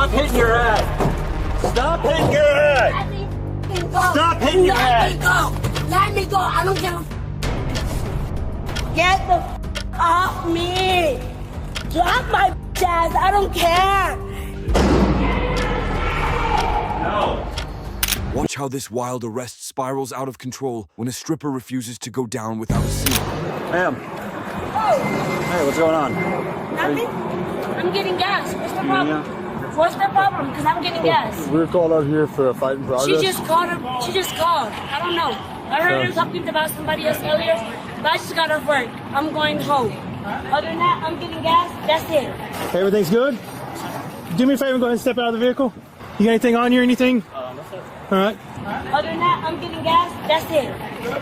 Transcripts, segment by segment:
Stop hitting your head. Stop hitting your head. Let me go. Stop hitting your head. Let me go. I don't give a Get the off me. Drop my ass. I don't care. No. Watch how this wild arrest spirals out of control when a stripper refuses to go down without a scene. Ma'am. Hey, what's going on? Nothing. I'm getting gas. What's the problem? What's the problem? Because I'm getting gas. We were called out here for a fight in progress. She just called her. She just called. I don't know. I heard her talking about somebody else earlier, but I just got off work. I'm going home. Other than that, I'm getting gas. That's it. Everything's good? Do me a favor and go ahead and step out of the vehicle. You got anything on you or anything? No, sir. All right. Other than that, I'm getting gas. That's it.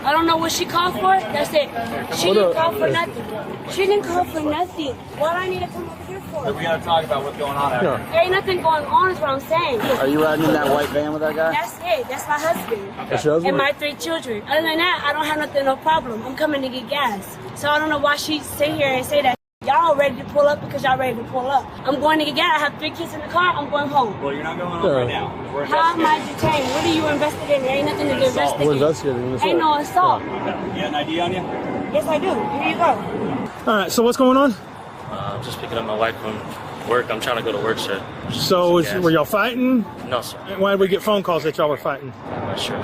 I don't know what she called for. That's it. She didn't call for nothing. She didn't call for nothing. What I need to come over here for? We gotta talk about what's going on out here. There ain't nothing going on is what I'm saying. Are you riding in that white van with that guy? That's it. That's my husband. That's your husband? And my 3 children. Other than that, I don't have nothing, no problem. I'm coming to get gas. So I don't know why she sit here and say that. Y'all ready to pull up because y'all ready to pull up. I'm going to get gas. I have 3 kids in the car. I'm going home. Well, you're not going home right now. We're How am I detained? What are you investigating? There ain't nothing to do investigating. We're investigating. Ain't no assault. You got an ID on you? Yes, I do. Here you go. All right. So what's going on? I'm just picking up my wife from work. I'm trying to go to work, sir. So were y'all fighting? No, sir. Why did we get phone calls that y'all were fighting? I'm not sure.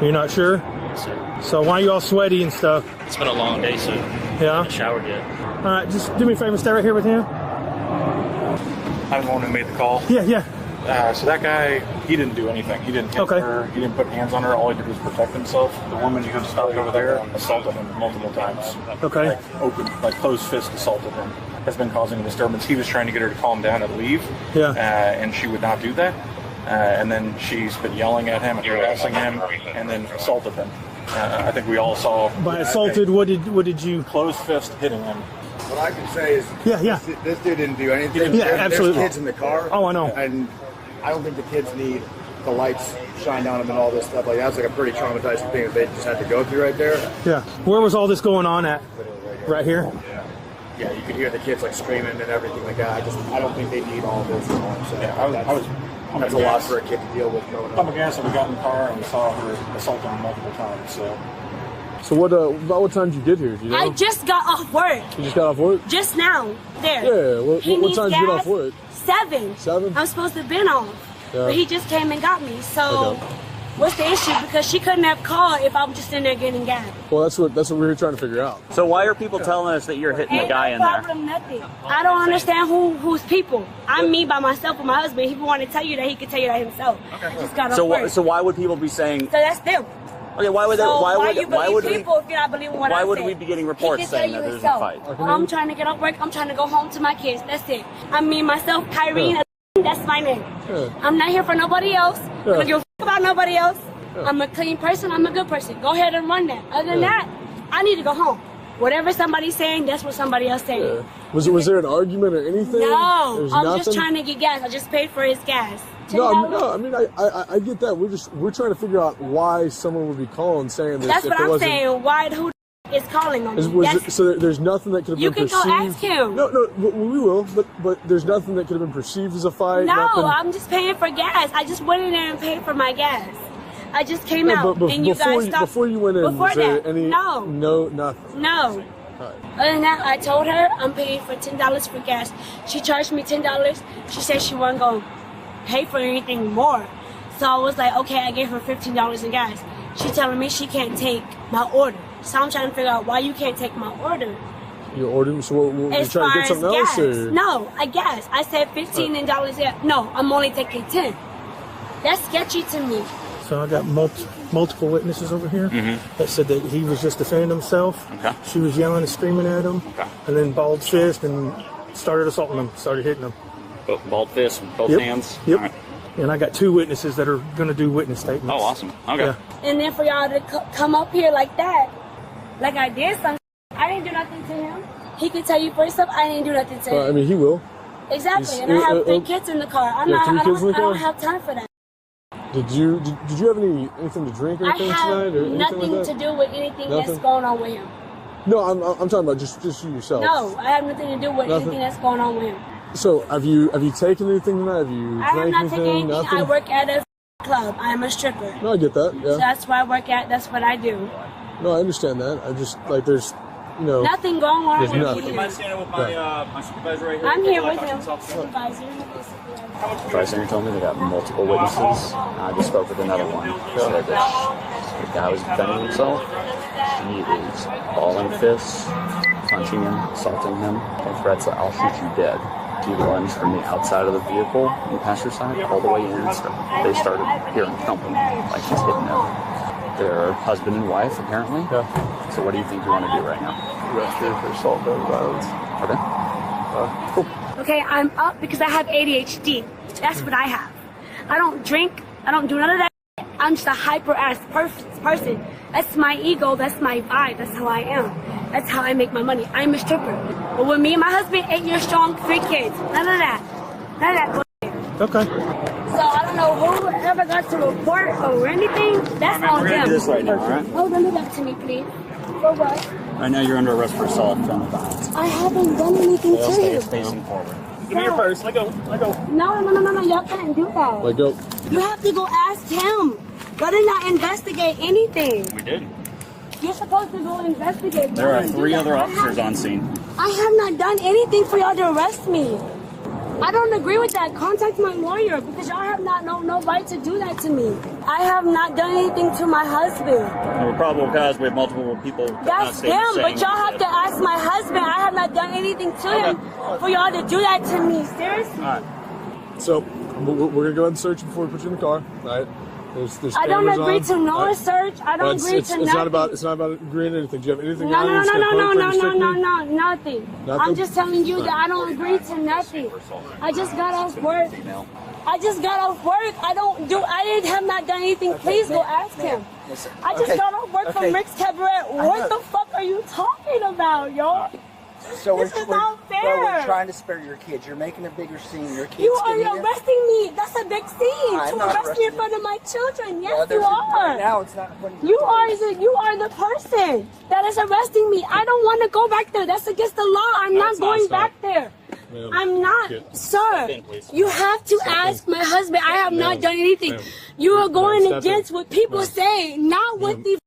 You're not sure? Yes, sir. So why are you all sweaty and stuff? It's been a long day, sir. I Yeah. haven't showered yet. All right. Just do me a favor. Stay right here with him. I'm the one who made the call. Yeah. So that guy, he didn't do anything. He didn't hit her. He didn't put hands on her. All he did was protect himself. The woman who stopped over there assaulted him multiple times. Okay. Like closed fist assaulted him. Has been causing a disturbance. He was trying to get her to calm down and leave. Yeah. And she would not do that. And then she's been yelling at him and harassing him, and then assaulted him. I think we all saw. By assaulted, what did you? Closed fist hitting him. What I can say is, Yeah. this dude didn't do anything. Yeah, absolutely. There's kids in the car. Oh, I know. And I don't think the kids need the lights shine on them and all this stuff. Like that's like a pretty traumatizing thing that they just had to go through right there. Yeah. Where was all this going on at? Right here. Yeah, you could hear the kids like screaming and everything like that. I don't think they need all this. So that's a lot for a kid to deal with going on. I'm against it. We got in the car and we saw her assaulting him multiple times. So about what time did you get here? Do you know? I just got off work. You just got off work? Just now. There. Yeah. What He needs time did you get gas. off work? 7. 7? I'm supposed to have been off. Yeah. But he just came and got me. So Okay. what's the issue? Because she couldn't have called if I'm just in there getting gas. Well, that's what we're here trying to figure out. So why are people telling us that you're hitting the Ain't guy no in there? problem, nothing. I don't understand who's people. I'm me by myself with my husband. He want to tell you that he could tell you that himself. I just got off work. So why would people be saying? So that's them. Okay, why would So why would you believe we? people if you're not believing what I Why say? would we be getting reports He can saying tell that you there's a himself. fight? I'm trying to get off work. I'm trying to go home to my kids. That's it. I mean myself, Kyrene. That's my name. Yeah. I'm not here for nobody else. I Yeah. don't give a about nobody else. I'm a clean person. I'm a good person. Go ahead and run that. Other than that, I need to go home. Whatever somebody's saying, that's what somebody else saying. Yeah. Was there an argument or anything? No, There's I'm nothing? just trying to get gas. I just paid for his gas. No, I mean, I get that. We're trying to figure out why someone would be calling saying this. That's if what it I'm wasn't, saying. Why? Who is calling on me? So there's nothing that could have You been can perceived. go ask him. No, we will. But there's nothing that could have been perceived as a fight. No, nothing. I'm just paying for gas. I just went in there and paid for my gas. I just came out, but and you guys stopped. before you went in, Before was there that, any? no, nothing. no. Right. Other than that, I told her I'm paying for $10 for gas. She charged me $10. She said she wasn't going to pay for anything more. So I was like, okay, I gave her $15 in gas. She telling me she can't take my order. So I'm trying to figure out why you can't take my order. You ordered, so what, As you trying to far get something as else? gas. Or? No, I guess. I said $15 and dollars. No, I'm only taking 10. That's sketchy to me. So I got multiple witnesses over here that said that he was just defending himself. Okay. She was yelling and screaming at him, and then balled fist and started assaulting him, started hitting him. Bald fist, both Yep. hands. Yep. All right. And I got 2 witnesses that are going to do witness statements. Oh, awesome. Okay. Yeah. And then for y'all to come up here like that, like I did something, I didn't do nothing to him. He can tell you for himself, I didn't do nothing to him. I mean, he will. Exactly, and I have 3 kids in the car. I don't have time for that. Did you have anything to drink or I anything tonight? have Or anything nothing like to that? do with anything Nothing? that's going on with him. No, I'm talking about just you yourself. No, I have nothing to do with Nothing? anything that's going on with him. So have you taken anything tonight? Have you I have drank not anything? taken anything. Nothing? I work at a club. I'm a stripper. No, I get that. Yeah. So that's where I work at. That's what I do. No, I understand that. I just like there's, you know. Nothing going on There's with nothing. me. Am I standing with my supervisor right here? I'm here with him. Supervisor. Supervisor told me they got multiple witnesses. I just spoke with another one. He said that the guy was defending himself. He is balling fists, punching him, assaulting him, and threats that I'll shoot you dead. He lunged from the outside of the vehicle, the passenger side, all the way in. They started hearing thumping, like he's hitting them. They're husband and wife, apparently. Yeah. So what do you think you want to do right now? Arrested for assault and violence. Okay. Cool. Okay, I'm up because I have ADHD. That's what I have. I don't drink. I don't do none of that. I'm just a hyper-ass person. That's my ego. That's my vibe. That's how I am. That's how I make my money. I'm a stripper. But with me and my husband, 8 years strong, 3 kids. None of that. None of that bullshit. Okay. So I don't know who ever got to report or anything. That's on We're gonna them. do this right now, all right? Hold on, leave that to me, please. For what? Right now you're under arrest for assault and felony violence. I haven't done anything to Stay you. facing forward. Give me your purse. Let go. No. Y'all can't do that. Let go. You have to go ask him. Y'all did not investigate anything. We did. You're supposed to go investigate. There Y'all are didn't do 3 that. other officers on scene. I have not done anything for y'all to arrest me. I don't agree with that. Contact my lawyer because y'all have not no right to do that to me. I have not done anything to my husband. And we're probable cause. We have multiple people. That's him, but y'all have to ask my husband. I have not done anything to him for y'all to do that to me. Seriously. All right. So we're gonna go ahead and search before we put you in the car. All right. There's I don't cameras agree on. to no All right. search. I don't agree to it's nothing. It's not about agreeing to anything. Do you have anything No, on you that's gonna point for you? nothing. Nothing? I'm just telling you that I don't agree to nothing. I just got off work. I have not done anything. Please go ask him. I just got off work from Rick's Cabaret. What the fuck are you talking about, yo? So This is not Well, fair. we're trying to spare your kids. You're making a bigger scene. Your kids You are getting in. arresting me. That's a big scene. I'm To not arrest me in arresting front of my children. Yes, Well, you right are. now, it's not. You are the person that is arresting me. I don't want to go back there. That's against the law. I'm not going back there. Ma'am, I'm not, sir. You have to ask my husband. I have not done anything. You are going against what people say, not what the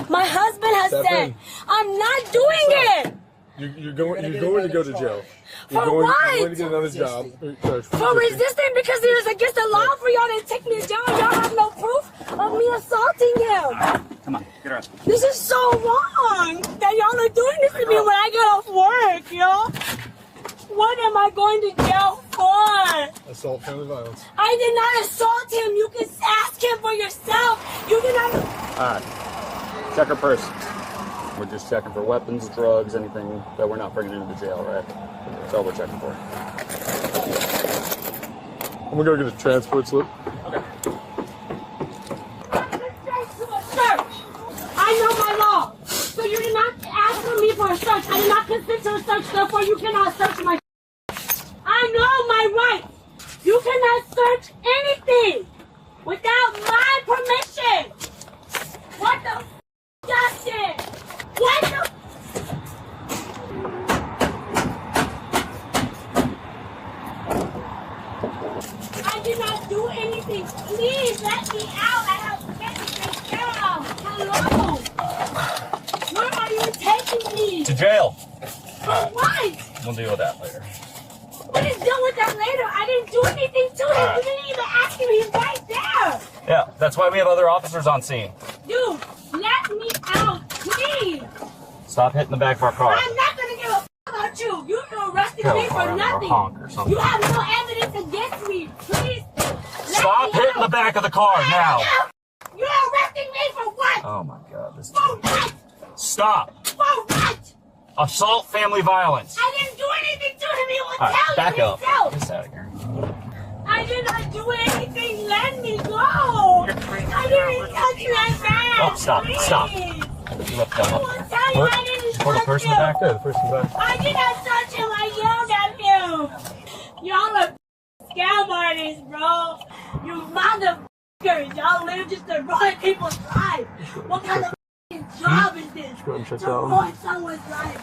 my husband has said. I'm not doing it. You're going to go to jail. For You're what? going to get another job. For resisting because it is against the law for y'all to take me to jail. Y'all have no proof of me assaulting him. Come on, get her. This is so wrong that y'all are doing this to me when I get off work, yo. What am I going to jail for? Assault, family violence. I did not assault him. You can ask him for yourself. You did not. All right. Check her purse. We're just checking for weapons, drugs, anything that we're not bringing into the jail, right? That's all we're checking for. I'm gonna go get a transport slip. Okay. Search. I know my law. So you did not ask for me for a search. I did not consent to a search, therefore you cannot search my. I know my rights. You cannot search anything without my permission. What the Justin? What the I did not do anything. Please let me out. I have business to take care of. Hello. Where are you taking me? To jail. For what? We'll deal with that later. What is deal with that later? I didn't do anything to him. You didn't even ask him. He's right there. Yeah, that's why we have other officers on scene. Dude, let me out, please. Stop hitting the back of our car. I'm not going to give a about you. You're arresting Kill me a for car or nothing. honk or something. You have no evidence against me. Please. Stop hitting the back of the car now. You're arresting me for what? Oh my God. This. For what? Stop. For what? Assault, family violence. I didn't do anything to him. He will All right, tell back you up. himself. Get out of here. I did not do anything. Let me go. I didn't touch that bag. Oh, stop. Please. Stop. You left that I will tell you I didn't Pull the touch purse in the him. back. Yeah, the first one back. I did not touch him. I yelled at him. Y'all are scam artists, bro. You motherfuckers. Y'all live just to ruin people's lives. What kind of job is this? Go ahead and check To that one. ruin someone's life.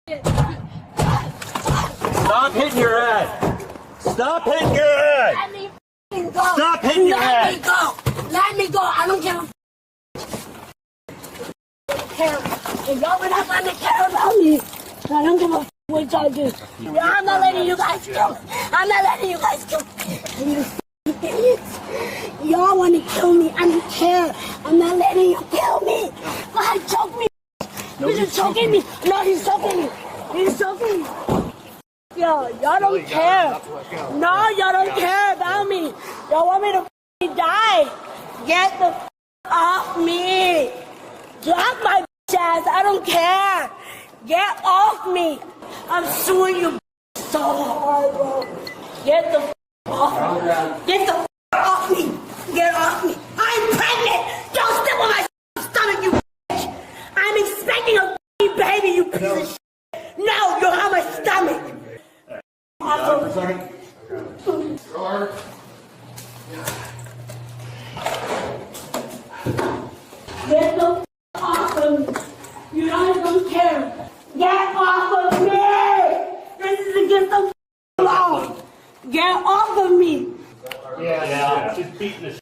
Shit. Stop hitting your head. Stop hitting your head. Let me f***ing go. Stop hitting your head. Let me go. Let me go. I don't give a care. If y'all would not let me care about me, I don't give a what y'all do. I'm not letting you guys kill me. I'm not letting you guys kill me. You f***ing idiots. Y'all want to kill me. I don't care. I'm not letting you kill me. Go ahead, choke me. He's choking me. No, he's choking me. He's choking me. Yo, y'all don't care. No, y'all don't care about me. Y'all want me to f***ing die. Get the f*** off me. Drop my bitch ass. I don't care. Get off me. I'm suing you so hard, bro. Get the f*** off me. Get the f*** off me. Get off me. I'm pregnant. Don't step on my stomach, you bitch. I'm expecting a f***ing baby, you piece of shit. No, you're on my stomach. Get the f*** off of me. You don't care. Get off of me. This is against the f***ing law. Get off of me. Yeah. She's beating the shit.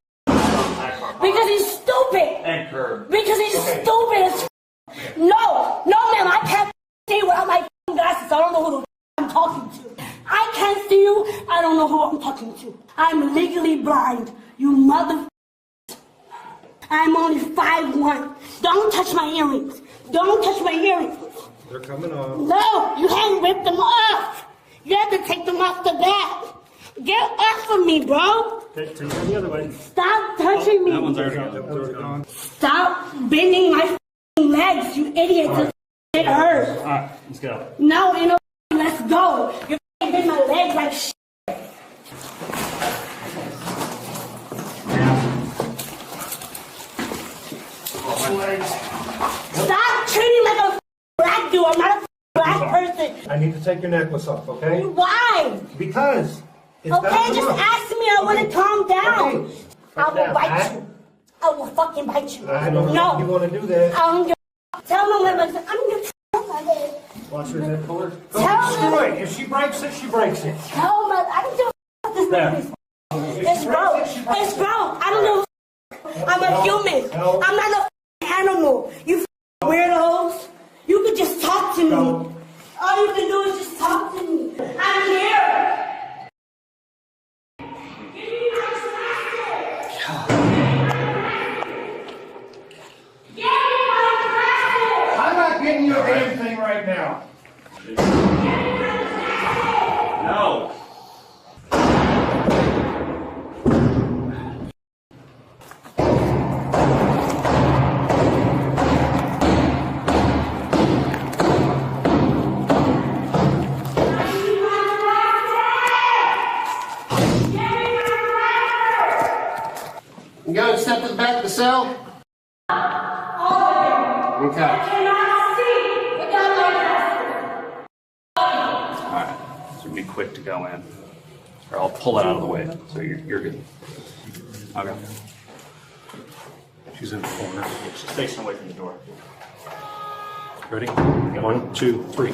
Because he's stupid. And curb. Because he's stupid as f***. No, ma'am, I can't see without my f***ing glasses. I don't know who the f*** I'm talking to. I can't see you. I don't know who I'm talking to. I'm legally blind. You mother. I'm only 5'1". Don't touch my earrings. Don't touch my earrings. They're coming off. No, you haven't ripped them off. You have to take them off the back. Get off of me, bro. Okay, turn the other way. Stop touching me. That one's already gone. Stop bending my f***ing legs, you idiots. It hurts. Alright, let's go. No, ain't no let's go. You're bending my legs like shit. Stop treating me like a black dude. I'm not a black person. I need to take your necklace off, okay? Why? Because. Okay, just ask me. I want to calm down. Okay. I will Calm bite down, you. I will fucking bite you. I don't No. think you want to do that. I don't give a tell my leg. I'm going to tell my leg. Watch your neck puller. Tell Screw me. it. If she breaks it, she breaks it. Tell my I don't give a this baby. It's broke. It's broke. I don't know. I'm a human. No. I'm not no animal. You weirdos. You could just talk to me. No. All you can do is just talk to me. I'm here. I'm not getting you a damn thing right now. No. You go and step to the back of the cell. Okay. Alright, so be quick to go in. Or I'll pull it out of the way, so you're good. Okay. She's in the corner. She's facing away from the door. Ready? 1, 2, 3.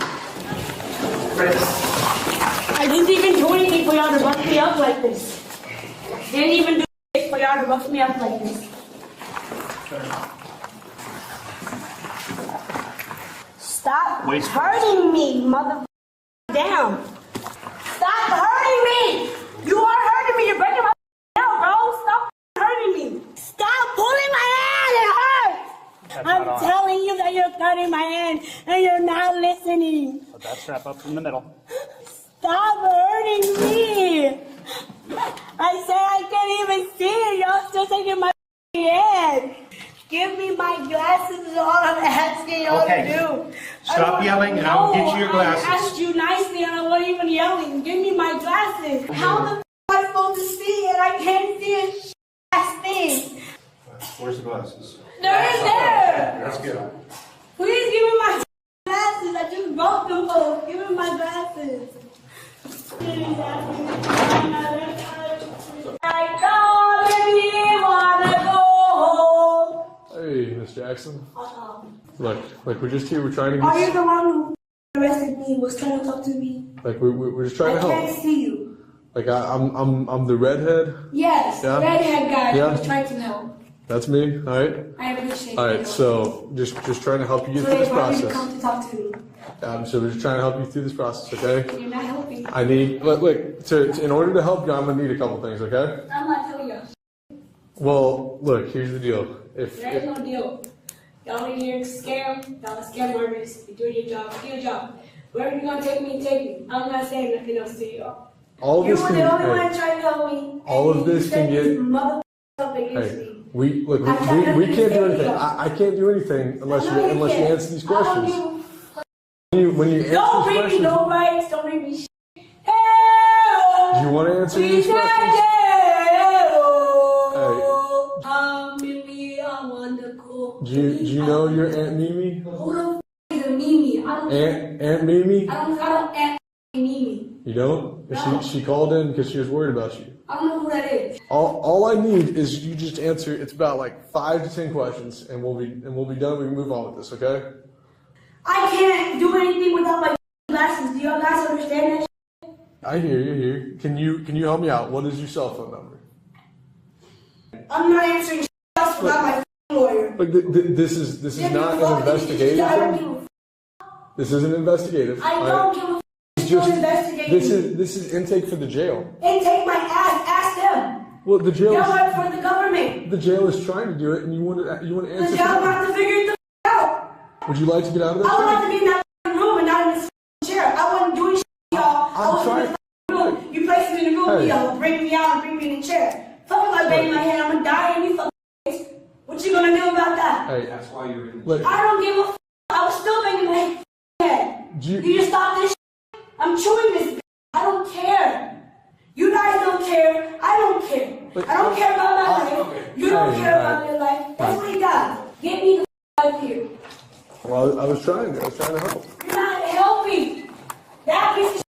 I didn't even do anything for y'all to rough me up like this. Didn't even do anything for y'all to rough me up like this. Stop hurting me, mother. Damn. Stop hurting me. You are hurting me. You're breaking my nail, bro. Stop hurting me. Stop pulling my hand. It hurts. I'm telling you that you're cutting my hand and you're not listening. Put that strap up in the middle. Stop hurting me. I said I can't even see it. Y'all still taking my hand. Give me my glasses is all I'm asking y'all to do. Stop yelling and I'll get you your glasses. I asked you nicely and I wasn't even yelling. Give me my glasses. How the f*** am I supposed to see it? I can't see a ass thing. Where's the glasses? They're in there. Let's get them. Please give me my glasses. I just broke them both. Give me my glasses. I don't really wanna go home. Hey, Miss Jackson. Look, we're just here. We're trying to Are you get. the one who arrested me? Was trying to talk to me? Like we're just trying to help. I can't see you. Like I'm the redhead. Yes, Yeah? redhead guy. Yeah. I was trying to help. That's me. All right. I appreciate it. All right. So just trying to help you get through this why did you process. come to talk to me? So we're just trying to help you through this process, okay? You're not helping. I need look in order to help you, I'm gonna need a couple things, okay? I'm not telling you. Well, look, here's the deal. There is no deal. Y'all in here scam. Y'all scam artists. You're doing your job. Do your job. Wherever you're gonna take me, take me. I'm not saying nothing else to y'all. All of You this were can the only hey, one trying to help me. all of this can get Mother against hey, me. we can't do anything. I can't do anything unless you answer these questions. When you answer Don't these bring me questions, no rights. Don't bring me shit. Help! do you want to answer these questions? Do you know your Aunt Mimi? Who the f is a Mimi? I don't Aunt Mimi? I don't Aunt Mimi. You don't? No. She called in because she was worried about you. I don't know who that is. All I need is you just answer. It's about like 5 to 10 questions, and we'll be done. We can move on with this, okay? I can't do anything without my glasses. Do y'all guys understand that? I hear you. Here, can you help me out? What is your cell phone number? I'm not answering shit else without my lawyer. Like this is not an investigative thing. This isn't investigative. I don't give a f. It's just investigating. this is intake for the jail. Intake my ass. Ask them. Well, the jail They work for the government. the jail is trying to do it, and you want to answer. The job have to figure it out. Would you like to get out of that? I would like to be in that room and not in this chair. I wasn't doing shit, y'all. I was in the room. You placed me in the room, y'all. Bring me out and bring me in the chair. Fuck if I bang my head, I'm gonna die and you fucking face. What you gonna do about that? Hey, That's why you're in look, I don't give a f. I was still banging my head. do you, You just stop this shit? I'm chewing this. I don't care. You guys don't care. I don't care. I don't care about my life. You don't care about your life. That's what he does. Get me the f out of here. well, I was trying to help. You're not helping. That piece of